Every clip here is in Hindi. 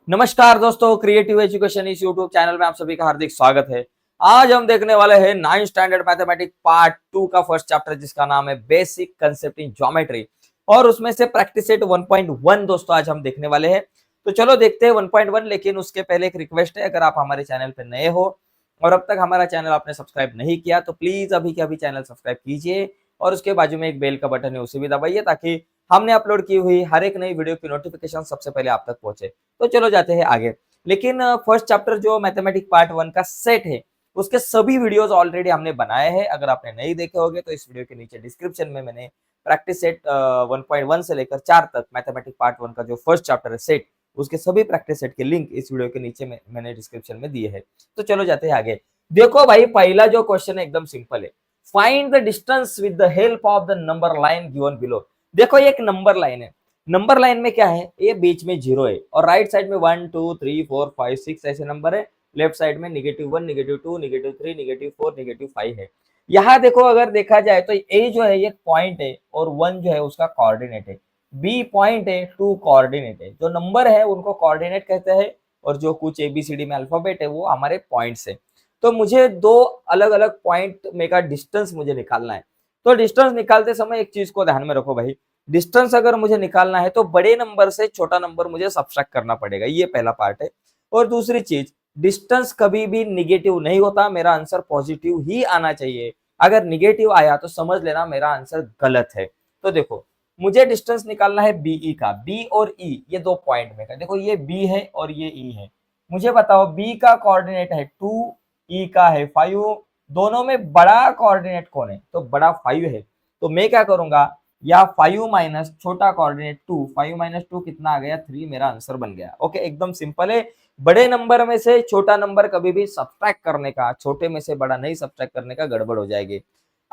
नमस्कार दोस्तों, क्रिएटिव एजुकेशन इस यूट्यूब चैनल में आप सभी का हार्दिक स्वागत है। आज हम देखने वाले हैं 9th स्टैंडर्ड मैथमेटिक्स पार्ट 2 का फर्स्ट चैप्टर, जिसका नाम है बेसिक कंसेप्ट इन ज्योमेट्री, और उसमें से प्रैक्टिस सेट 1.1 दोस्तों आज हम देखने वाले हैं। तो चलो देखते हैं 1.1। लेकिन उसके पहले एक रिक्वेस्ट है, अगर आप हमारे चैनल पर नए हो और अब तक हमारा चैनल आपने सब्सक्राइब नहीं किया तो प्लीज अभी के अभी चैनल सब्सक्राइब कीजिए और उसके बाजू में एक बेल का बटन है, उसे भी दबाइए ताकि हमने अपलोड की हुई हर एक नई वीडियो की नोटिफिकेशन सबसे पहले आप तक पहुंचे। तो चलो जाते हैं आगे। लेकिन फर्स्ट चैप्टर जो मैथमेटिक्स पार्ट 1 का सेट है, उसके सभी वीडियोस ऑलरेडी हमने बनाए हैं। अगर आपने नहीं देखे होंगे तो इस वीडियो के नीचे डिस्क्रिप्शन में मैंने प्रैक्टिस सेट 1.1 से लेकर 4 तक मैथमेटिक्स पार्ट 1 का जो फर्स्ट चैप्टर है सेट, उसके सभी प्रैक्टिस सेट के लिंक इस वीडियो के नीचे में मैंने डिस्क्रिप्शन में दिए हैं। तो चलो जाते हैं आगे। देखो भाई, पहला जो क्वेश्चन है एकदम सिंपल है। Find the distance with the help of the number line given below. देखो ये एक नंबर लाइन है। नंबर लाइन में क्या है, ये बीच में जीरो है और राइट साइड में 1 2 3 4 5 6 ऐसे नंबर है। लेफ्ट साइड में -1 -2 -3 -4 -5 है। यहाँ देखो, अगर देखा जाए तो ए जो है ये पॉइंट है और 1 जो है उसका कोऑर्डिनेट है, बी पॉइंट है, 2 कोऑर्डिनेट है। जो नंबर है उनको कोऑर्डिनेट कहते हैं और जो कुछ एबीसीडी में अल्फाबेट है वो हमारे पॉइंट्स है। तो मुझे दो अलग अलग पॉइंट में का डिस्टेंस मुझे निकालना है। तो डिस्टेंस निकालते समय एक चीज को ध्यान में रखो भाई, डिस्टेंस अगर मुझे निकालना है तो बड़े नंबर से छोटा नंबर मुझे सब्ट्रैक्ट करना पड़ेगा, ये पहला पार्ट है। और दूसरी चीज, डिस्टेंस कभी भी निगेटिव नहीं होता, मेरा आंसर पॉजिटिव ही आना चाहिए। अगर निगेटिव आया तो समझ लेना मेरा आंसर गलत है। तो देखो, मुझे डिस्टेंस निकालना है बीई का। बी और ई ये दो पॉइंट में का, देखो ये बी है और ये ई है। मुझे बताओ बी का कोऑर्डिनेट है 2, ई का है 5, दोनों में बड़ा कोऑर्डिनेट कौन है? तो बड़ा 5 है। तो मैं क्या करूंगा, या 5 माइनस छोटा कोऑर्डिनेट 2, 5 माइनस 2 कितना आ गया? 3, मेरा आंसर बन गया। ओके, एकदम सिंपल है। बड़े नंबर में से छोटा नंबर कभी भी सब्ट्रैक्ट करने का, छोटे में से बड़ा नहीं सब्ट्रैक्ट करने का, गड़बड़ हो जाएगी।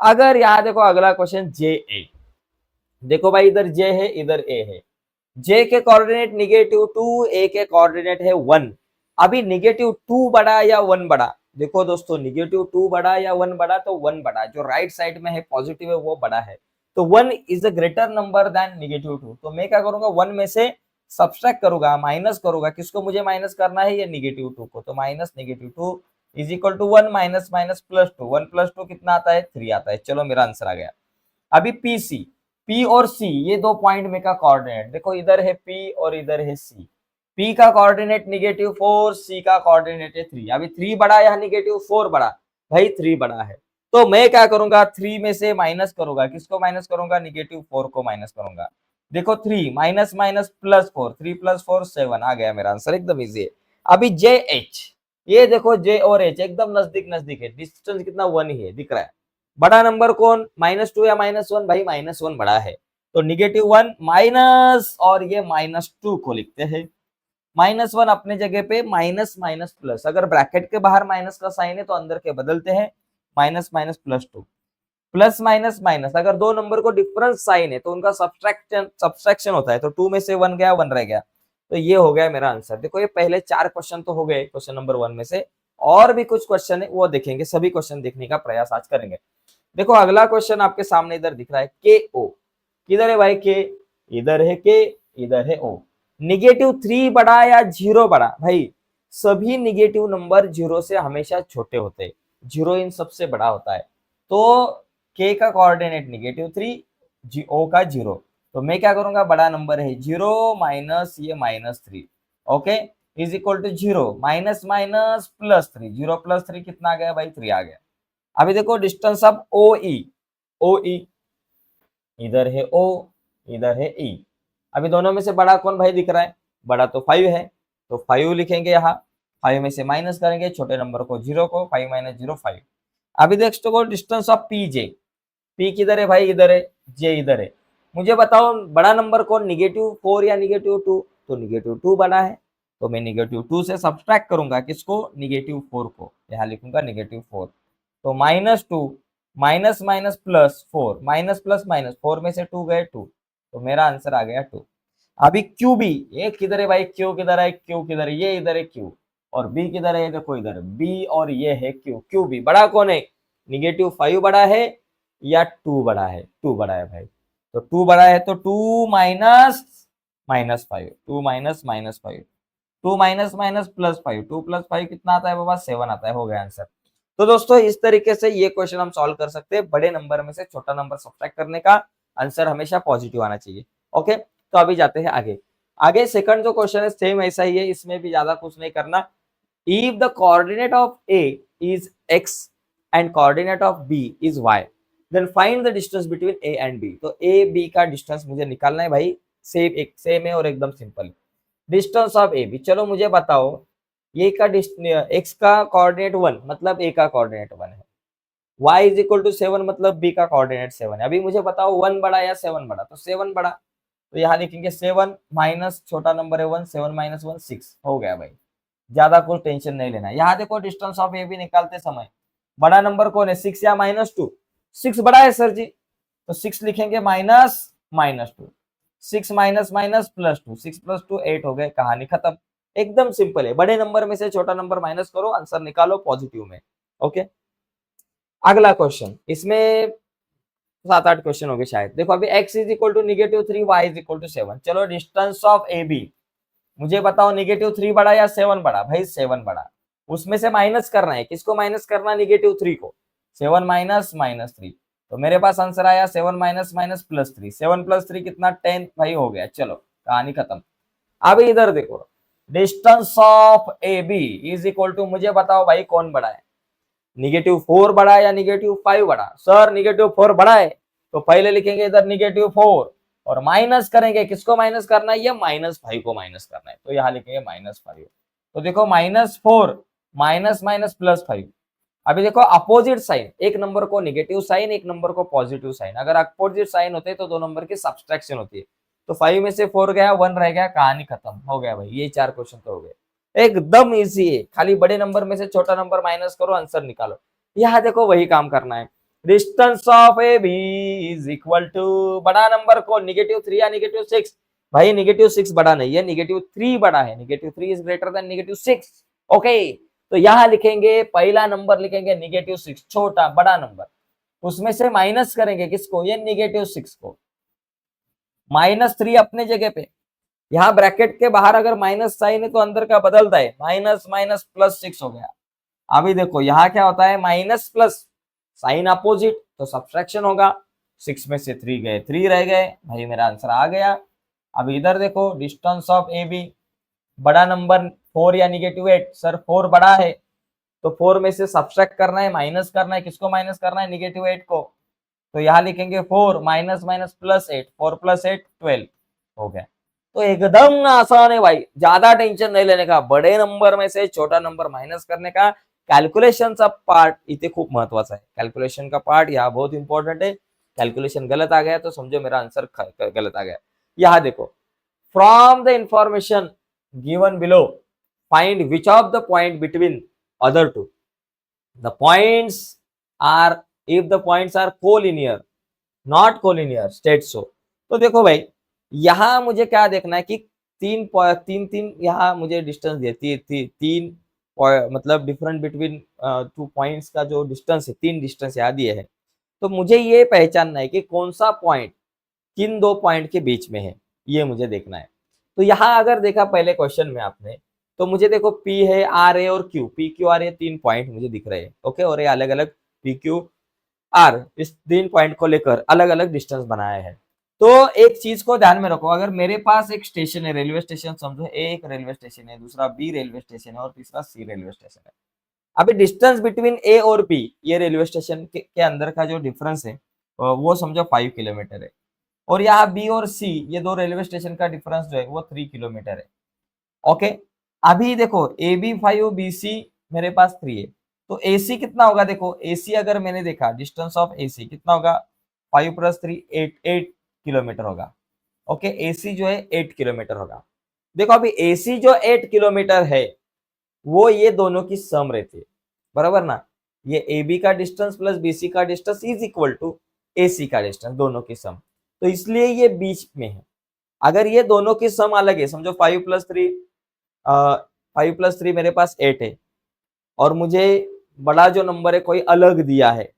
अगर यहाँ देखो अगला क्वेश्चन जे ए, देखो भाई इधर जे है इधर ए है। जे के कोऑर्डिनेट -2, ए के कोऑर्डिनेट है 1। अभी -2 बड़ा या 1 बड़ा? देखो दोस्तों, -2 बड़ा या 1 बड़ा? तो 1 बड़ा। जो राइट साइड में है पॉजिटिव है वो बड़ा है। तो 1 is a greater number than -2। तो मैं क्या करूंगा, 1 में से सब्ट्रैक्ट करूंगा, माइनस करूंगा। किसको मुझे माइनस करना है? ये -2 को। तो minus -2 is equal to 1 minus minus +2। 1 + 2 कितना आता है? 3 आता है। चलो मेरा आंसर आ गया। अभी पी सी, पी और सी ये दो पॉइंट में का कोऑर्डिनेट, देखो इधर है पी और इधर है सी। पी का कोऑर्डिनेट -4, सी का कोऑर्डिनेट है 3। अभी 3 बड़ा या -4 बड़ा? भाई 3 बड़ा है। तो मैं क्या करूंगा, 3 में से माइनस करूंगा। किसको माइनस करूंगा? -4 को माइनस करूंगा। देखो 3 माइनस माइनस +4, 3 + 4 7 आ गया मेरा आंसर, एकदम इजी है। अभी जे एच, ये देखो जे और एच एकदम नजदीक नजदीक है, डिस्टेंस कितना? 1 ही है, दिख रहा है। बड़ा नंबर कौन? -2 या -1? भाई -1 बड़ा है। तो -1 माइनस और ये -2 को लिखते हैं। -1 अपने जगह पे, माइनस माइनस प्लस, अगर ब्रैकेट के बाहर माइनस का साइन है तो अंदर के बदलते हैं, minus minus +2, plus minus minus. अगर दो नंबर को डिफरेंस साइन है तो उनका सब्ट्रैक्शन सब्ट्रैक्शन होता है। तो 2 में से 1 गया, 1 रह गया। तो ये हो गया मेरा आंसर। देखो ये पहले 4 क्वेश्चन तो हो गए क्वेश्चन नंबर 1 में से, और भी कुछ क्वेश्चन है वो देखेंगे। सभी क्वेश्चन देखने का प्रयास आज करेंगे। देखो अगला क्वेश्चन आपके सामने इधर दिख रहा है, के ओ। किधर है भाई के? इधर है के, इधर है ओ। -3 बड़ा या 0 बड़ा? भाई सभी निगेटिव नंबर 0 से हमेशा छोटे होते हैं, 0 इन सबसे बड़ा होता है। तो के का कोऑर्डिनेट -3, जी ओ का 0। तो मैं क्या करूंगा, बड़ा नंबर है 0 माइनस ये -3, okay, is equal to 0 minus minus +3। 0 + 3 कितना आ गया भाई? 3 आ गया। अभी देखो डिस्टेंस ऑफ ओ ई, ओ ई, इधर है ओ, इधर है ई। अभी दोनों में से बड़ा कौन भाई दिख रहा है? बड़ा तो 5 है। तो 5 लिखेंगे यहाँ, 5 में से माइनस करेंगे छोटे नंबर को, 0 को, 5 माइनस 0 5। अभी नेक्स्ट को distance of P J. P किधर है भाई? इधर है। जे इधर है। मुझे बताओ बड़ा नंबर कौन, -4 या -2? तो -2 बड़ा है। तो मैं -2 से सब्ट्रैक्ट करूंगा किसको? -4 को। यहाँ लिखूंगा -4। तो -2 minus minus +4, minus plus minus, 4 में से 2 गए 2। तो मेरा आंसर आ गया 2। अभी क्यू बी, ये किधर है भाई? क्यू किधर है? क्यू किधर है? ये इधर है क्यू। और बी किधर है? देखो इधर बी और ये है क्यू। क्यू बी बड़ा कौन है? -5 बड़ा है या 2 बड़ा है? 2 बड़ा है भाई। तो 2 बड़ा है तो 2 minus -5, 2 minus -5। 2 minus minus plus 5, 2 plus 5 कितना आता है बाबा 7 आता है, हो गया आंसर। तो दोस्तों इस तरीके से ये क्वेश्चन हम सॉल्व कर सकते हैं, बड़े नंबर में से छोटा नंबर सब्ट्रैक्ट करने का आंसर हमेशा पॉजिटिव आना चाहिए। ओके, तो अभी जाते हैं आगे। आगे सेकंड जो क्वेश्चन है सेम ऐसा ही है, इसमें भी ज्यादा कुछ नहीं करना। If the coordinate of A is x and coordinate of b is y, then find the distance between a and b। तो a b का डिस्टेंस मुझे निकालना है भाई, सेम है और एकदम simple. Distance of A B, चलो मुझे बताओ, ये का x का कोऑर्डिनेट 1 मतलब a का कोऑर्डिनेट 1 है, y इज इक्वल टू 7 मतलब b का कोऑर्डिनेट 7 है। अभी मुझे बताओ 1 बड़ा या 7 बड़ा, तो 7 बड़ा, तो यहाँ लिखेंगे 7 माइनस छोटा नंबर है 1, 7 माइनस 1 6, हो गया भाई, ज्यादा कुछ टेंशन नहीं लेना। यहाँ देखो डिस्टेंस ऑफ ए बी निकालते समय बड़ा नंबर कौन है, 6 या -2, 6 बड़ा है सर जी, तो 6 लिखेंगे minus -2, 6 minus minus plus 2, 6 plus 2 8 हो गए, कहानी खत्म। एकदम सिंपल है, बड़े नंबर में से छोटा नंबर माइनस करो, आंसर निकालो पॉजिटिव में। ओके, अगला क्वेश्चन, इसमें 7-8 क्वेश्चन हो गए शायद। देखो अभी x is equal to -3, y is equal to 7। चलो डिस्टेंस ऑफ ए बी मुझे बताओ, -3 बड़ा या 7 बड़ा, भाई 7 बड़ा। उसमें से माइनस करना है, किसको माइनस करना है, -3 को, 7 माइनस -3, तो मेरे पास आंसर आया 7 माइनस माइनस प्लस 3, 7 प्लस 3 कितना 10, भाई हो गया, चलो कहानी खत्म। अब इधर देखो, distance of A B is equal to, मुझे बताओ भाई कौन बड़ा है, -4 बड़ा है या -5 बड़ा, सर -4 बड़ा है, तो पहले लिखेंगे इधर -4 और माइनस करेंगे, किसको माइनस करना है, ये -5 को माइनस करना है, तो यहाँ लिखेंगे -5। तो देखो -4 माइनस माइनस +5। अभी देखो अपोजिट साइन, एक नंबर को नेगेटिव साइन, एक नंबर को पॉजिटिव साइन, अगर अपोजिट साइन होते तो दो नंबर की सब्सट्रैक्शन होती है। तो 5 में से 4 गया, 1 रह गया, कहानी खत्म, हो गया भाई, ये 4 क्वेश्चन तो हो गए, एकदम इजी है। खाली बड़े नंबर में से छोटा नंबर माइनस करो, आंसर निकालो। यहाँ देखो वही काम करना है, distance of A B is equal to, बड़ा नंबर को -3 या -6, भाई -6 बड़ा नहीं है, -3 बड़ा है, -3 इज ग्रेटर देन -6। ओके, तो यहाँ लिखेंगे पहला नंबर लिखेंगे -6, छोटा बड़ा नंबर, उसमें से माइनस करेंगे किसको, ये -6 को, -3 अपने जगह पे, यहाँ ब्रैकेट के बाहर अगर माइनस साइन है तो अंदर का बदलता है, माइनस माइनस +6 हो गया। अभी देखो यहाँ क्या होता है, माइनस प्लस, साइन अपोजिट, तो सब्ट्रैक्शन होगा, 6 में से 3 गए, 3 रह गए, भाई मेरा आंसर आ गया। अब इधर देखो डिस्टेंस ऑफ ए बी, बड़ा नंबर 4 या -8, सर 4 बड़ा है, तो 4 में से सब्ट्रैक्ट करना है, माइनस करना है, किसको माइनस करना है, -8 को, तो यहाँ लिखेंगे 4 माइनस माइनस +8, 4 + 8 12, हो गया। तो एकदम आसान है भाई, ज्यादा टेंशन नहीं लेने का, बड़े नंबर में से छोटा नंबर माइनस करने का कॅल्क्युलेशनचा पार्ट इथे खूप महत्वाचा है। कॅल्क्युलेशन का पार्ट यहाँ बहुत इंपॉर्टेंट है। कैलकुलेशन गलत आ गया तो समझो मेरा आंसर गलत आ गया। यहाँ देखो, from the information given below find which of the point between other two, the points are, if the points are collinear not collinear state so. तो देखो भाई यहाँ मुझे क्या देखना है कि तीन यहाँ मुझे डिस्टेंस देती है, तीन मतलब डिफरेंट बिटवीन 2 पॉइंट्स का जो डिस्टेंस है, 3 डिस्टेंस यहाँ दिए है, तो मुझे ये पहचानना है कि कौन सा पॉइंट किन 2 पॉइंट के बीच में है, ये मुझे देखना है। तो यहाँ अगर देखा पहले क्वेश्चन में आपने, तो मुझे देखो P है, R है और Q, P Q R ये 3 पॉइंट मुझे दिख रहे हैं। ओके, और ये अलग अलग P Q R इस 3 पॉइंट को लेकर अलग अलग डिस्टेंस बनाया है। तो एक चीज को ध्यान में रखो, अगर मेरे पास एक स्टेशन है, रेलवे स्टेशन समझो, एक रेलवे स्टेशन है, दूसरा बी रेलवे स्टेशन है और तीसरा सी रेलवे स्टेशन है। अभी डिस्टेंस बिटवीन ए और बी, ये रेलवे स्टेशन के अंदर का जो डिफरेंस है वो समझो 5 किलोमीटर है, और यहाँ बी और सी ये 2 रेलवे स्टेशन का डिफरेंस जो है वो 3 किलोमीटर है। ओके, अभी देखो ए बी 5 बी सी मेरे पास 3 है, तो ए सी कितना होगा, देखो ए सी अगर मैंने देखा डिस्टेंस ऑफ ए सी कितना होगा, 5 + 3 8 किलोमीटर होगा। ओके, एसी जो है 8 किलोमीटर होगा। देखो अभी एसी जो 8 किलोमीटर है वो ये दोनों की सम रहती है, बराबर ना, ये ए बी का डिस्टेंस प्लस बी सी का डिस्टेंस इज इक्वल टू ए सी का डिस्टेंस, दोनों की सम, तो इसलिए ये बीच में है। अगर ये दोनों की सम अलग है, समझो 5 + 3 5 + 3 मेरे पास 8 है, और मुझे बड़ा जो नंबर है कोई अलग दिया है,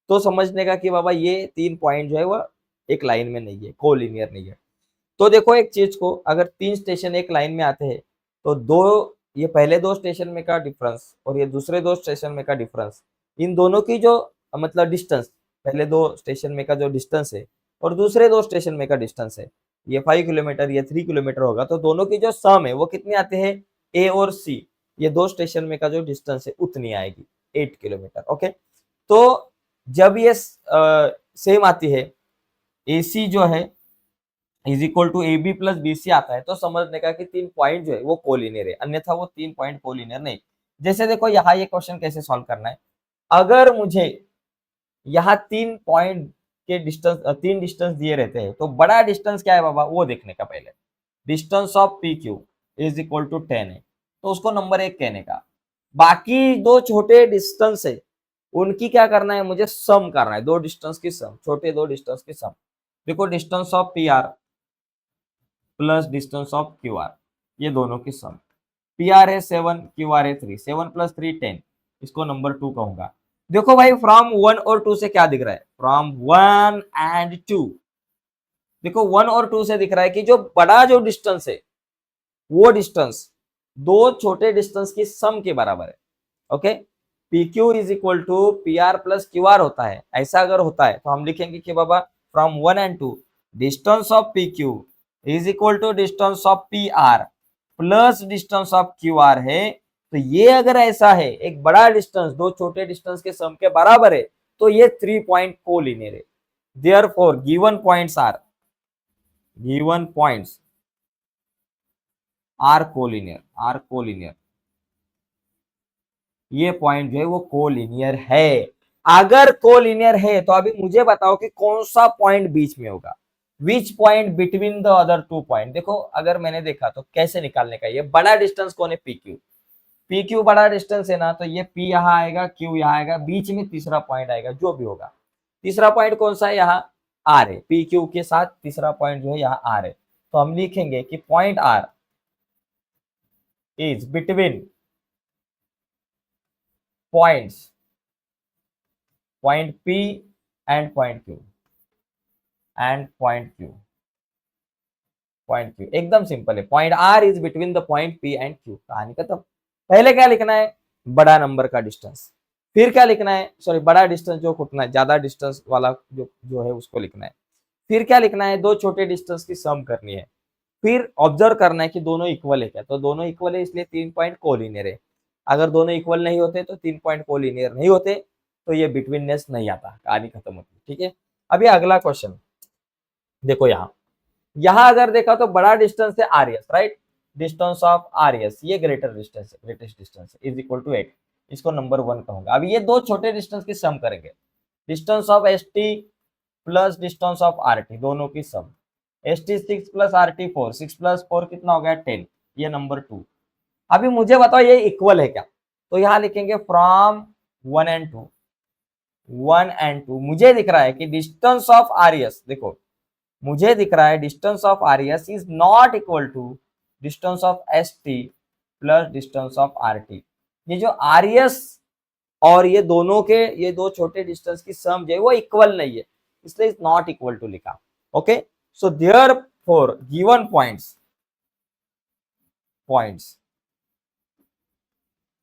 तो समझने का कि बाबा ये 3 पॉइंट जो है वो एक लाइन में नहीं है, कोलिनियर नहीं है। तो देखो एक चीज को, अगर 3 स्टेशन एक लाइन में आते हैं तो दो, ये पहले दो स्टेशन में का डिफरेंस और ये दूसरे दो स्टेशन में का डिफरेंस, इन दोनों की जो मतलब डिस्टेंस, पहले दो स्टेशन में का जो डिस्टेंस है और दूसरे दो स्टेशन में का डिस्टेंस है, ये 5 किलोमीटर, ये 3 किलोमीटर होगा, तो दोनों की जो सम है वो कितनी आती है, ए और सी, ये दो स्टेशन में का जो डिस्टेंस है उतनी आएगी, 8 किलोमीटर। ओके, तो जब ये सेम आती है, ए सी जो है is equal to A B plus B C आता है, तो समझने का कि 3 पॉइंट जो है वो कोलिनियर है, अन्यथा वो 3 पॉइंट कोलिनियर नहीं। जैसे देखो यहाँ ये क्वेश्चन कैसे सॉल्व करना है, अगर मुझे यहाँ 3 पॉइंट के डिस्टेंस, 3 डिस्टेंस दिए रहते हैं, तो बड़ा डिस्टेंस क्या है बाबा वो देखने का, पहले distance of P Q is equal to 10 है, तो उसको नंबर 1 कहने का। बाकी दो छोटे डिस्टेंस है उनकी क्या करना है, मुझे सम करना है, दो डिस्टेंस की सम, छोटे दो डिस्टेंस की सम। देखो distance of P R plus distance of Q are, ये दोनों की सम, पी आर है 7, क्यू आर है 3, 7 प्लस 3 10, इसको नंबर 2 कहूंगा। देखो भाई फ्रॉम 1 और 2 से क्या दिख रहा है, फ्रॉम 1 एंड 2, देखो 1 और 2 से दिख रहा है कि जो बड़ा जो डिस्टेंस है वो डिस्टेंस दो छोटे डिस्टेंस की सम के बराबर है। Okay, P Q is equal to P R plus Q R होता है, ऐसा अगर होता है तो हम लिखेंगे कि बाबा from 1 and 2 distance of P Q is equal to distance of P R plus distance of Q R है। तो ये अगर ऐसा है, एक बड़ा डिस्टेंस दो छोटे डिस्टेंस के सम के बराबर है, तो ये 3 पॉइंट कोलिनियर है। Therefore given points are collinear, ये पॉइंट जो है वो कोलिनियर है। अगर कोलिनियर है तो अभी मुझे बताओ कि कौन सा पॉइंट बीच में होगा, which point between the other 2 point. देखो अगर मैंने देखा तो कैसे निकालने का, ये बड़ा डिस्टेंस कौन है, पी क्यू, पी क्यू बड़ा डिस्टेंस है ना, तो ये पी यहाँ आएगा, क्यू यहाँ आएगा, बीच में तीसरा पॉइंट आएगा जो भी होगा। तीसरा पॉइंट कौन सा है, यहाँ आर है, पी क्यू के साथ तीसरा पॉइंट जो है यहाँ आर है, तो हम लिखेंगे कि point R is between points point P and point Q एकदम सिंपल है, point R is between the point P and Q, कहानी खत्म। पहले क्या लिखना है, बड़ा नंबर का डिस्टेंस, फिर क्या लिखना है, सॉरी बड़ा डिस्टेंस जो खुटना है, ज्यादा डिस्टेंस वाला जो है उसको लिखना है, फिर क्या लिखना है, दो छोटे डिस्टेंस की सम करनी है, फिर ऑब्जर्व करना है कि दोनों इक्वल है क्या, तो दोनों इक्वल है इसलिए 3 पॉइंट कोलिनियर है। अगर दोनों इक्वल नहीं होते तो 3 पॉइंट कोलिनियर नहीं होते, तो ये बिटवीननेस नहीं आता, कहानी खत्म होती। ठीक है, अभी अगला क्वेश्चन देखो, यहाँ अगर देखा तो बड़ा डिस्टेंस है R S, right, distance of R S ये ग्रेटेस्ट डिस्टेंस है इज इक्वल टू 8, इसको नंबर 1 कहूंगा। अभी ये दो छोटे डिस्टेंस की सम करेंगे, distance of S T plus distance of R T, दोनों की sum, S T 6 plus R T 4, 6 plus 4 कितना हो गया 10, ये नंबर 2। अभी मुझे बताओ ये इक्वल है क्या, तो यहाँ लिखेंगे फ्रॉम 1 एंड 2, मुझे दिख रहा है कि डिस्टेंस ऑफ आर एस, देखो मुझे दिख रहा है distance of R S is not equal to distance of S T plus distance of R T. ये जो आर एस और ये दोनों के ये दो छोटे डिस्टेंस की सम जो है वो इक्वल नहीं है, इसलिए इज नॉट इक्वल टू लिखा। Okay, so therefore given points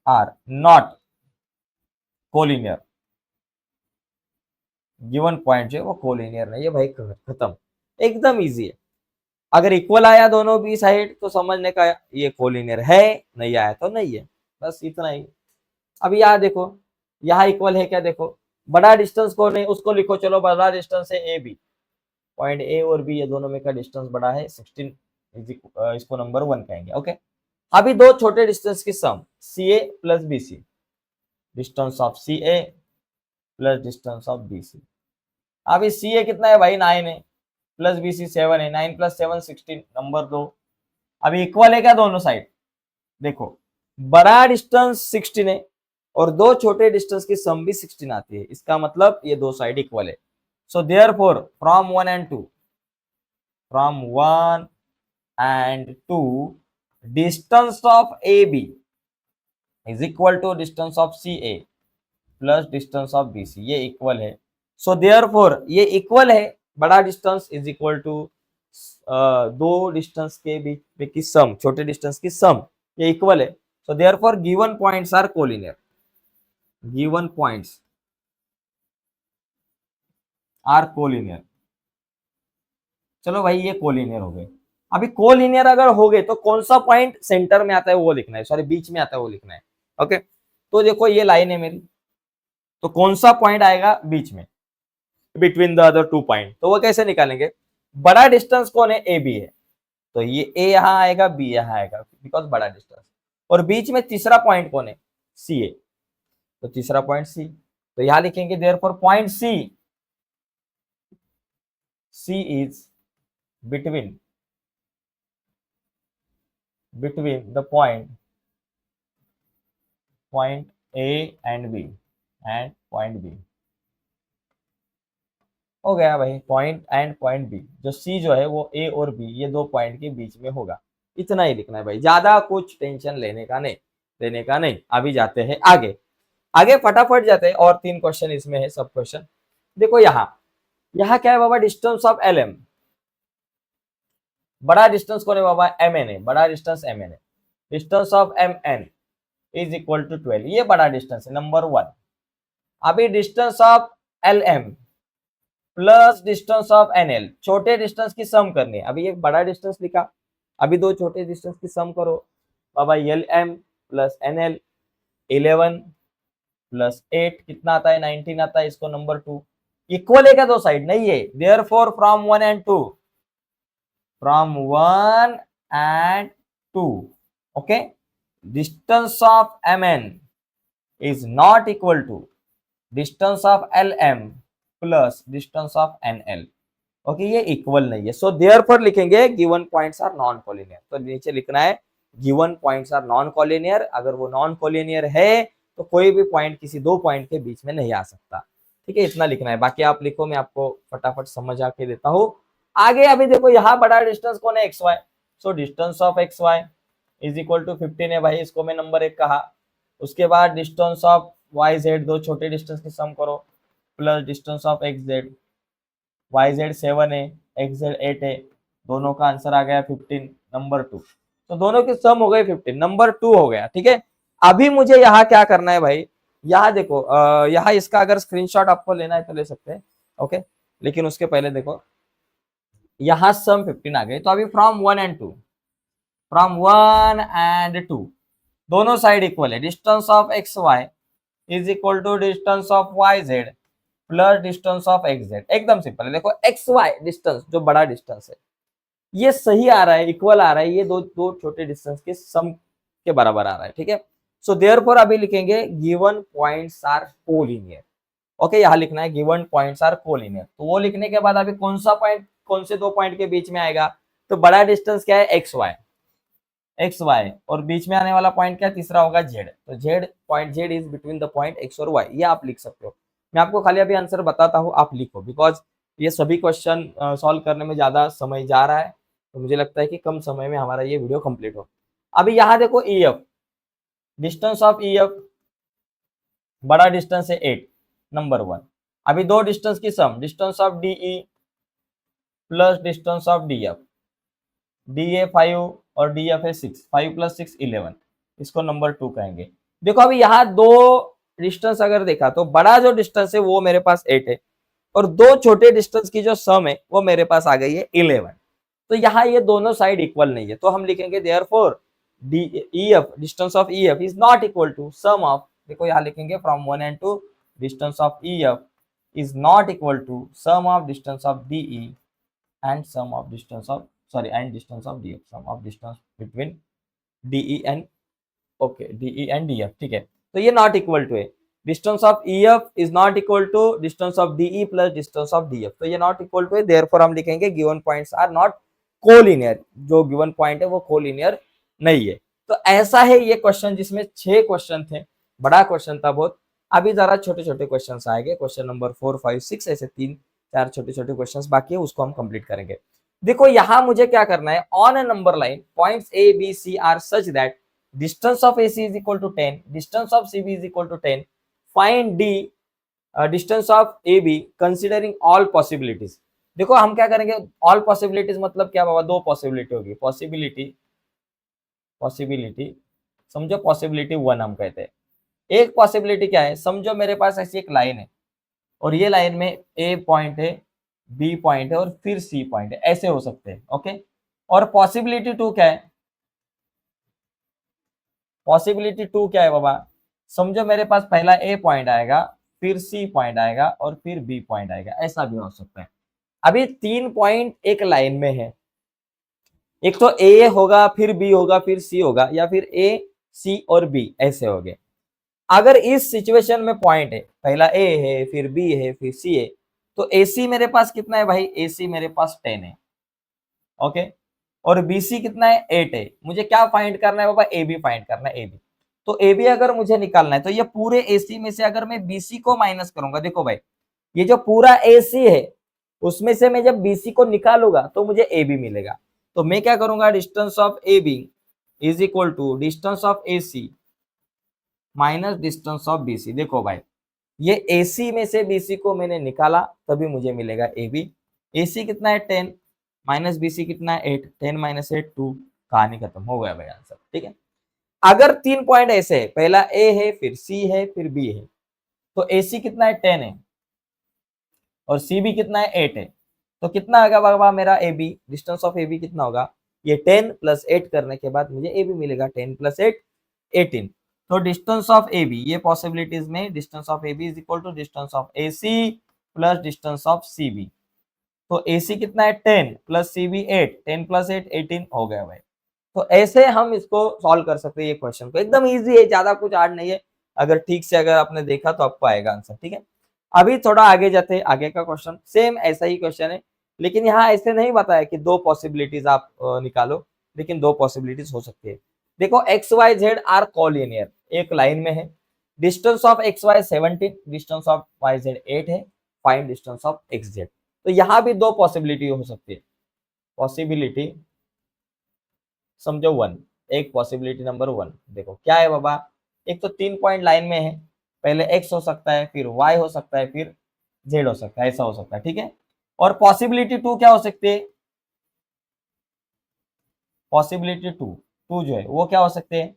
are not collinear, given point जो है वो कोलिनियर नहीं है भाई, खत्म, एकदम इजी है। अगर इक्वल आया दोनों बी साइड तो समझने का ये कोलिनियर है, नहीं आया तो नहीं है, बस इतना ही। अब यहाँ देखो, यहाँ इक्वल है क्या, देखो बड़ा डिस्टेंस कौन है उसको लिखो, चलो बड़ा डिस्टेंस है ए बी, पॉइंट ए और बी ये दोनों में का डिस्टेंस बड़ा है 16, इसको नंबर 1 कहेंगे। ओके, अभी दो छोटे डिस्टेंस की sum C A plus B C, distance of C A plus distance of B C. अभी सी ए कितना है भाई 9 है, प्लस बी सी 7 है, 9 प्लस 7 16, नंबर 2। अभी इक्वल है क्या दोनों साइड, देखो बड़ा डिस्टेंस 16 है और दो छोटे डिस्टेंस की सम भी 16 आती है, इसका मतलब ये दो साइड इक्वल है। So therefore from 1 and 2 distance of A B is equal to distance of C A plus distance of B C, ये इक्वल है। सो देयरफॉर ये इक्वल है, बड़ा डिस्टेंस इज इक्वल टू दो डिस्टेंस के बीच में की सम, छोटे डिस्टेंस की सम, ये इक्वल है, so therefore given points are collinear, given points are collinear. चलो भाई ये कोलिनियर हो गए। अभी कोलिनियर अगर हो गए तो कौन सा पॉइंट सेंटर में आता है वो लिखना है, सॉरी बीच में आता है वो लिखना है। ओके, तो देखो ये लाइन है मेरी, तो कौन सा पॉइंट आएगा बीच में, between the other two point, तो वो कैसे निकालेंगे? बड़ा डिस्टेंस कौन है? ए बी है, तो ये ए यहां आएगा, बी यहां आएगा, बिकॉज बड़ा डिस्टेंस। और बीच में तीसरा पॉइंट कौन है? सी है, तो तीसरा पॉइंट सी, तो यहां लिखेंगे therefore point C, C is between the point A and B and point B। हो गया भाई, पॉइंट एंड पॉइंट बी, जो सी जो है वो ए और बी ये दो पॉइंट के बीच में होगा। इतना ही लिखना है भाई, ज्यादा कुछ टेंशन लेने का नहीं। अभी जाते हैं आगे, आगे फटाफट जाते हैं, और 3 क्वेश्चन इसमें है, सब क्वेश्चन। देखो यहाँ क्या है बाबा? डिस्टेंस ऑफ एल एम, बड़ा डिस्टेंस कौन है बाबा? एम एन है, बड़ा डिस्टेंस एम एन है। Distance of M N is equal to 12, ये बड़ा डिस्टेंस है, नंबर 1। अभी distance of L M plus distance of N L, छोटे डिस्टेंस की सम करनी है। अभी एक बड़ा डिस्टेंस लिखा, अभी दो छोटे डिस्टेंस की सम करो बाबा। L M plus N L, 11 plus 8 कितना आता है? 19 आता है। इसको नंबर 2, इक्वल है क्या दो साइड? नहीं है, therefore from 1 and 2, from 1 and 2, okay, distance of mn is not equal to distance of lm plus distance of nl। Okay, ये इक्वल नहीं है, सो देयरफॉर लिखेंगे given points are non collinear. तो नीचे लिखना है given points are non collinear. अगर वो नॉन कोलिनियर है तो कोई भी पॉइंट किसी दो पॉइंट के बीच में नहीं आ सकता। ठीक है, इतना लिखना है, बाकी आप लिखो, मैं आपको फटाफट समझ आके देता हूँ आगे। अभी देखो यहाँ बड़ा डिस्टेंस कौन है? X Y, so distance of X Y is equal to 15 है भाई, इसको मैं नंबर 1 कहा। उसके बाद डिस्टेंस ऑफ वाई जेड, दो छोटे डिस्टेंस की सम करो, plus distance of X Z, Y Z 7 है, एक्स जेड 8 है, दोनों का आंसर आ गया 15, नंबर 2। तो दोनों की सम हो गई 15, नंबर 2 हो गया। ठीक है, अभी मुझे यहाँ क्या करना है भाई? यहाँ देखो, यहाँ इसका अगर स्क्रीनशॉट आपको लेना है तो ले सकते हैं, ओके, लेकिन उसके पहले देखो यहाँ सम 15 आ गए। तो अभी फ्रॉम 1 and 2, फ्रॉम 1 and 2 दोनों साइड इक्वल है। Distance of X Y is equal to distance of Y Z plus distance of X Z. एकदम सिंपल है, देखो एक्स वाई डिस्टेंस जो बड़ा डिस्टेंस है ये सही आ रहा है, इक्वल आ रहा है, ये दो दो छोटे डिस्टेंस के सम के बराबर आ रहा है। ठीक है, सो देयरफॉर अभी लिखेंगे given points are collinear. Okay, यहाँ लिखना है गिवन पॉइंट्स आर कोलिनियर। तो वो लिखने के बाद अभी कौन सा पॉइंट कौन से दो पॉइंट के बीच में आएगा? तो बड़ा डिस्टेंस क्या है? एक्स वाई, और बीच में आने वाला पॉइंट क्या तीसरा होगा? जेड। तो Z, point Z is between the point x और वाई, ये आप लिख सकते हो। मैं आपको खाली अभी आंसर बताता हूँ, आप लिखो, बिकॉज ये सभी क्वेश्चन सॉल्व करने में ज्यादा समय जा रहा है, तो मुझे लगता है कि कम समय में हमारा ये वीडियो कंप्लीट हो। अभी यहाँ देखो E F, distance of E F, बड़ा डिस्टेंस है 8, नंबर 1। अभी दो डिस्टेंस की sum, distance of D E plus distance of D F, D A 5 और डी एफ है 6, 5 + 6 11, इसको नंबर 2 कहेंगे। देखो अभी यहाँ दो डिस्टेंस अगर देखा तो बड़ा जो डिस्टेंस है वो मेरे पास 8 है, और दो छोटे डिस्टेंस की जो सम है वो मेरे पास आ गई है 11। तो यहाँ ये दोनों साइड इक्वल नहीं है, तो हम लिखेंगे therefore D E F, distance of E F is not equal to sum of, देखो यहाँ लिखेंगे from 1 and 2 distance of E F is not equal to sum of distance of DE and sum of distance of and distance of DF, sum of distance between DE and DE and DF। ठीक है, तो ये नॉट इक्वल टू है, distance of EF is not equal to distance of DE plus distance of DF, तो ये नॉट इक्वल टू है। देयरफॉर हम लिखेंगे given points are not collinear, जो गिवन पॉइंट है वो कोलिनियर नहीं है। तो ऐसा है ये क्वेश्चन, जिसमें 6 क्वेश्चन थे, बड़ा क्वेश्चन था बहुत। अभी जरा छोटे छोटे क्वेश्चन आएंगे, क्वेश्चन नंबर 4 5 6, ऐसे 3 4 छोटे छोटे क्वेश्चन बाकी है, उसको हम कंप्लीट करेंगे। देखो यहाँ मुझे क्या करना है, on a number line points A B C are such that distance of AC is equal to 10, distance of CB is equal to 10, find D distance of AB considering all possibilities. देखो हम क्या करेंगे, ऑल पॉसिबिलिटीज मतलब क्या बाबा? दो पॉसिबिलिटी होगी, पॉसिबिलिटी समझो पॉसिबिलिटी 1 हम कहते हैं। एक पॉसिबिलिटी क्या है, समझो मेरे पास ऐसी एक लाइन है और ये लाइन में ए पॉइंट है, बी पॉइंट है और फिर सी पॉइंट है, ऐसे हो सकते हैं। ओके, और पॉसिबिलिटी 2 क्या है, पॉसिबिलिटी 2 क्या है बाबा, समझो मेरे पास पहला ए पॉइंट आएगा, फिर सी पॉइंट आएगा और फिर बी पॉइंट आएगा, ऐसा भी हो सकता है। अभी 3 पॉइंट एक लाइन में है, एक तो ए होगा, फिर बी होगा, फिर सी होगा, या फिर ए सी और बी ऐसे हो गए। अगर इस सिचुएशन में पॉइंट है, पहला ए है, फिर बी है, फिर सी है, तो ए सी मेरे पास कितना है भाई, ए सी मेरे पास 10 है। ओके, और बी सी कितना है, 8 है। मुझे क्या फाइंड करना है बाबा, ए बी फाइंड करना है, ए बी। तो ए बी अगर मुझे निकालना है तो ये पूरे ए सी में से अगर मैं बी सी को माइनस करूंगा, देखो भाई ये जो पूरा ए सी है उसमें से मैं जब बी सी को निकालूंगा तो मुझे ए बी मिलेगा। तो मैं क्या करूंगा, distance of A B is equal to distance of A C minus distance of B C. देखो भाई ये ए सी में से बी सी को मैंने निकाला तभी मुझे मिलेगा ए बी। ए सी कितना है 10 माइनस बी सी कितना है 8, 10 माइनस 8 2, कहानी खत्म हो गया भाई आंसर। ठीक है, अगर 3 पॉइंट ऐसे है, पहला ए है, फिर सी है, फिर बी है, तो ए सी कितना है 10 है और सी बी कितना है 8 है, तो कितना होगा बाबा मेरा A B, distance of A B कितना होगा, ये 10 प्लस 8 करने के बाद मुझे ए बी मिलेगा, 10 प्लस 8 18। तो डिस्टेंस ऑफ ए बी, ये पॉसिबिलिटीज में distance of A B is equal to distance of A C plus distance of C B. तो ए सी कितना है 10 प्लस सी बी 8, 10 प्लस 8 18 हो गया भाई। तो ऐसे हम इसको सॉल्व कर सकते हैं, ये क्वेश्चन को एकदम इजी है, ज्यादा कुछ हार्ड नहीं है। अगर ठीक से अगर आपने देखा तो आपको आएगा आंसर। ठीक है, अभी थोड़ा आगे जाते हैं, आगे का क्वेश्चन सेम ऐसा ही क्वेश्चन है, लेकिन यहाँ ऐसे नहीं बताया कि दो पॉसिबिलिटीज आप निकालो, लेकिन दो पॉसिबिलिटीज हो सकती है। देखो X Y Z are collinear, एक लाइन में है, distance of X Y 17, distance of Y Z 8 है, find distance of X Z. तो यहाँ भी दो पॉसिबिलिटी हो सकती है, पॉसिबिलिटी समझो 1, एक पॉसिबिलिटी नंबर 1 देखो क्या है बाबा, एक तो 3 पॉइंट लाइन में है, पहले x हो सकता है, फिर y हो सकता है, फिर z हो सकता है, ऐसा हो सकता है। ठीक है, और पॉसिबिलिटी 2 क्या हो सकती है, पॉसिबिलिटी 2 जो है वो क्या हो सकते हैं,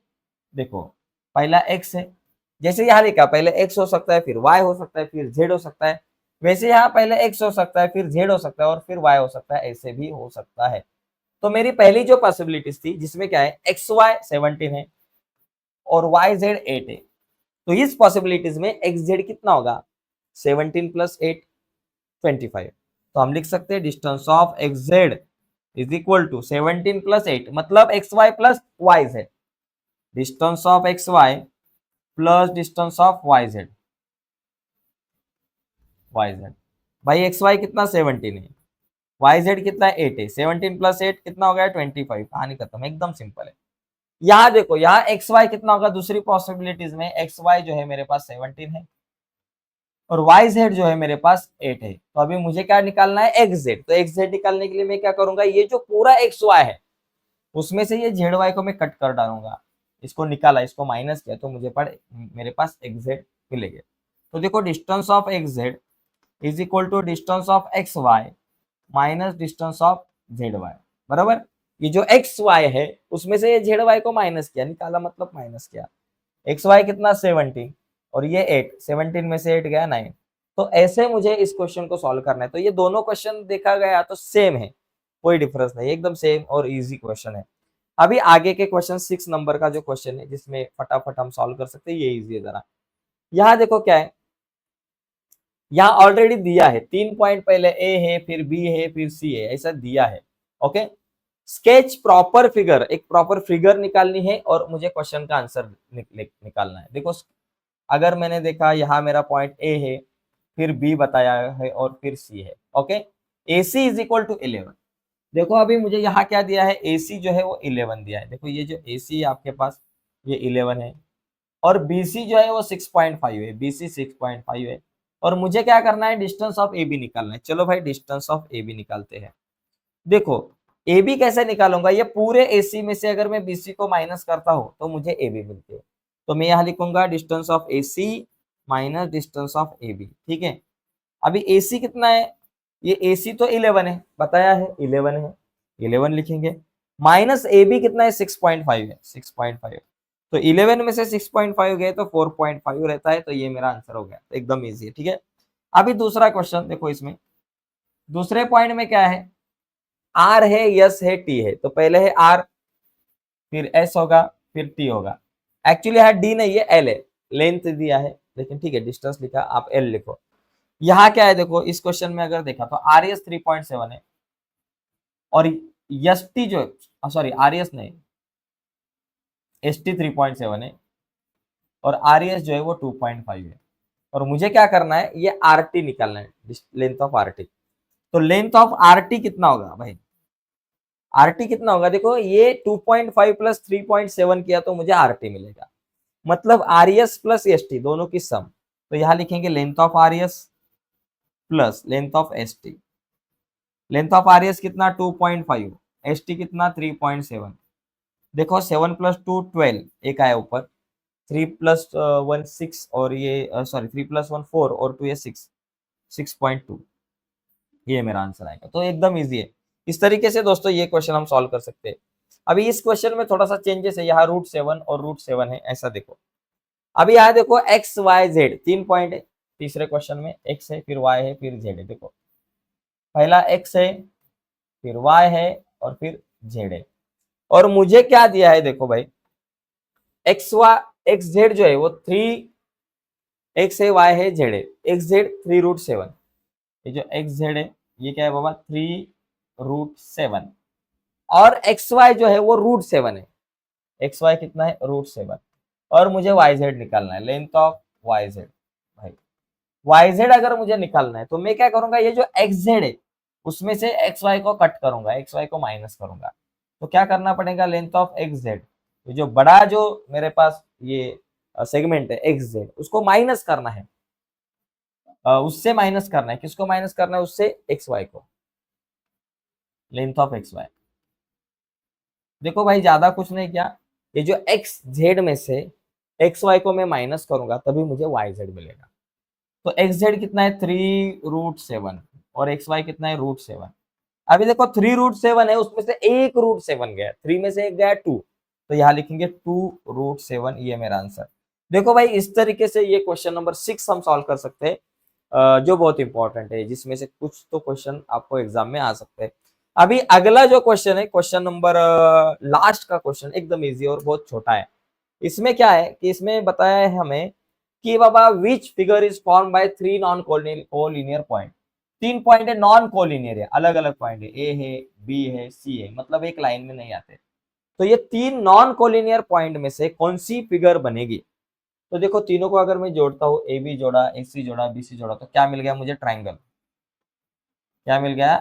देखो पहला x है, जैसे यहाँ लिखा पहले x हो सकता है, फिर y हो सकता है, फिर z हो सकता है, वैसे यहाँ पहले x हो सकता है, फिर z हो सकता है और फिर y हो सकता है, ऐसे भी हो सकता है। तो मेरी पहली जो पॉसिबिलिटीज थी जिसमें क्या है एक्स वाई 17 है और वाई जेड 8 है, तो इस पॉसिबिलिटीज में एक्स जेड कितना होगा, 17 प्लस 8 25। तो हम लिख सकते हैं distance of X Z is equal to 17 plus 8, मतलब X Y plus Y Z, distance of X Y plus distance of Y Z, Y Z भाई एक्स वाई कितना 17 है, वाई जेड कितना 8 है, 17 प्लस 8 कितना हो गया 25, कहानी खत्म, एकदम सिंपल है। यहाँ देखो यहाँ एक्स वाई कितना होगा, दूसरी पॉसिबिलिटीज में एक्स वाई जो है मेरे पास 17 है और वाई जेड जो है मेरे पास 8 है। तो अभी मुझे क्या निकालना है, एक्स जेड। तो एक्स जेड निकालने के लिए मैं क्या करूंगा, ये जो पूरा एक्स वाई है उसमें से ये जेड वाई को मैं कट कर डालूंगा, इसको निकाला, इसको माइनस किया, तो मुझे मेरे पास एक्स जेड मिलेगा। तो देखो distance of X Z is equal to distance of X Y minus distance of Z Y, बराबर। ये जो एक्स वाई है उसमें से ये जेड वाई को माइनस किया, निकाला मतलब माइनस किया, एक्स वाई कितना 17 और ये 8, 17 में से 8 गया 9। तो ऐसे मुझे इस क्वेश्चन को सॉल्व करना है। तो ये दोनों क्वेश्चन देखा गया तो सेम है, कोई डिफरेंस नहीं, एकदम सेम और इजी क्वेश्चन है। अभी आगे के क्वेश्चन 6 नंबर का जो क्वेश्चन है जिसमें फटाफट हम सॉल्व कर सकते हैं, ये इजी है जरा। यहाँ देखो क्या है, यहाँ ऑलरेडी दिया है 3 पॉइंट, पहले ए है, फिर बी है, फिर सी है, ऐसा दिया है। ओके, स्केच प्रॉपर फिगर, एक प्रॉपर फिगर निकालनी है और मुझे क्वेश्चन का आंसर निकालना है। देखो अगर मैंने देखा यहाँ मेरा पॉइंट ए है, फिर बी बताया है और फिर सी है। Okay, A C is equal to 11। देखो अभी मुझे यहाँ क्या दिया है, ए सी जो है वो 11 दिया है। देखो ये जो ए सी है आपके पास ये 11 है और बी सी जो है वो 6.5 है, बी सी 6.5 है और मुझे क्या करना है, डिस्टेंस ऑफ ए बी निकालना है। चलो भाई डिस्टेंस ऑफ ए बी निकालते हैं। देखो ए बी कैसे निकालूंगा, ये पूरे ए सी में से अगर मैं बी सी को माइनस करता हूं तो मुझे ए बी मिलती है। तो मैं यहाँ लिखूंगा distance of A C minus distance of A B. ठीक है, अभी ए सी कितना है, ये ए सी तो 11 है, बताया है 11 है, 11 लिखेंगे, माइनस ए बी कितना है 6.5 है, 6.5। तो 11 में से 6.5 गए तो 4.5 रहता है, तो ये मेरा आंसर हो गया। तो एकदम इजी है, ठीक है। अभी दूसरा क्वेश्चन देखो, इसमें दूसरे पॉइंट में क्या है, आर है, यस है, टी है। तो पहले है आर, फिर एस होगा, फिर टी होगा। एक्चुअली यहाँ डी नहीं है, एल है। लेंथ दिया है लेकिन ठीक है, डिस्टेंस लिखा, आप एल लिखो। यहाँ क्या है देखो, इस क्वेश्चन में अगर देखा तो आर एस 3.7 है और एस टी जो, सॉरी आर एस नहीं, एस टी 3.7 है और आर एस जो है वो 2.5 है। और मुझे क्या करना है, ये आर टी निकालना है, लेंथ ऑफ आर टी। तो लेंथ ऑफ आर टी कितना होगा भाई, आर टी कितना होगा, देखो ये 2.5 प्लस 3.7 किया तो मुझे आर टी मिलेगा, मतलब R S plus S T दोनों की सम। तो यहां लिखेंगे length of R S plus length of S T. Length of R S कितना 2.5, एस टी कितना 3.7। देखो 7 प्लस 2 12, एक आया ऊपर, 3 प्लस 1 6 और ये सॉरी 3 प्लस 1 4 और 2 ये 6, 6.2, ये मेरा आंसर आएगा। तो एकदम इजी है। इस तरीके से दोस्तों ये क्वेश्चन हम सॉल्व कर सकते हैं। अभी इस क्वेश्चन में थोड़ा सा चेंजेस है, यहाँ √7 और √7 है, ऐसा देखो। अभी यहाँ देखो एक्स वाई जेड 3 पॉइंट है, तीसरे क्वेश्चन में एक्स है, फिर वाई है, फिर जेड है। देखो पहला एक्स है, फिर वाई है और फिर जेड है। और मुझे क्या दिया है देखो भाई, एक्स वाई एक्स जेड जो है वो 3, एक्स है, वाई है, जेड है। एक्स जेड 3√7, ये जो एक्स जेड है ये क्या है बाबा 3√7, और एक्स वाई जो है वो √7 है। एक्स वाई कितना है √7, और मुझे वाई जेड निकालना है, लेंथ ऑफ वाई जेड। भाई वाई जेड अगर मुझे निकालना है तो मैं क्या करूंगा, ये जो एक्स जेड है उसमें से एक्स वाई को कट करूंगा, एक्स वाई को माइनस करूंगा। तो क्या करना पड़ेगा, लेंथ ऑफ एक्स जेड, जो बड़ा जो मेरे पास ये सेगमेंट है एक्स जेड, उसको माइनस करना है, उससे माइनस करना है, किसको माइनस करना है, उससे एक्स वाई को, लेंथ ऑफ एक्स वाई। देखो भाई ज्यादा कुछ नहीं किया, ये जो एक्स जेड में से एक्स वाई को मैं माइनस करूंगा तभी मुझे वाई जेड मिलेगा। तो एक्स जेड कितना है 3√7 और एक्स वाई कितना है √7। अभी देखो 3√7 है, उसमें से एक √7 गया, 3 में से एक गया 2, तो यहाँ लिखेंगे 2√7, ये मेरा आंसर। देखो भाई इस तरीके से ये क्वेश्चन नंबर 6 हम सॉल्व कर सकते हैं, जो बहुत इंपॉर्टेंट है, जिसमें से कुछ तो क्वेश्चन आपको एग्जाम में आ सकते हैं। अभी अगला जो क्वेश्चन है, क्वेश्चन नंबर लास्ट का क्वेश्चन एकदम इजी और बहुत छोटा है। इसमें क्या है कि इसमें बताया है हमें कि बाबा which figure is form by 3 non collinear point. 3 point है, नॉन कोलिनियर है, अलग अलग पॉइंट है, ए है, बी है, सी है, मतलब एक लाइन में नहीं आते। तो ये 3 नॉन कोलिनियर पॉइंट में से कौन सी फिगर बनेगी। तो देखो तीनों को अगर मैं जोड़ता हूँ, ए बी जोड़ा, ए सी जोड़ा, बी सी जोड़ा, तो क्या मिल गया मुझे, ट्राइंगल। क्या मिल गया,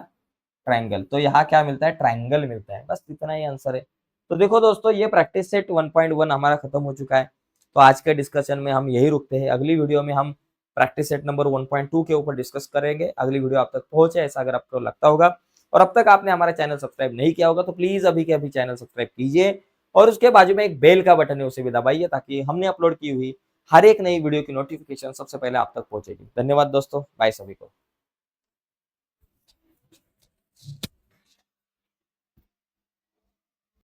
ट्राइंगल। तो यहाँ क्या मिलता है, ट्राइंगल मिलता है, बस इतना ही आंसर है। तो देखो दोस्तों ये प्रैक्टिस सेट 1.1 हमारा खत्म हो चुका है। तो आज के डिस्कशन में हम यही रुकते हैं, अगली वीडियो में हम प्रैक्टिस सेट नंबर 1.2 के ऊपर डिस्कस करेंगे। अगली वीडियो आप तक पहुंचे ऐसा अगर आपको लगता होगा, और अब तक आपने हमारा चैनल सब्सक्राइब नहीं किया होगा तो प्लीज अभी के अभी चैनल सब्सक्राइब कीजिए, और उसके बाजू में एक बेल का बटन है उसे भी दबाइए, ताकि हमने अपलोड की हुई हर एक नई वीडियो की नोटिफिकेशन सबसे पहले आप तक पहुंचेगी। धन्यवाद दोस्तों, बाय सभी को।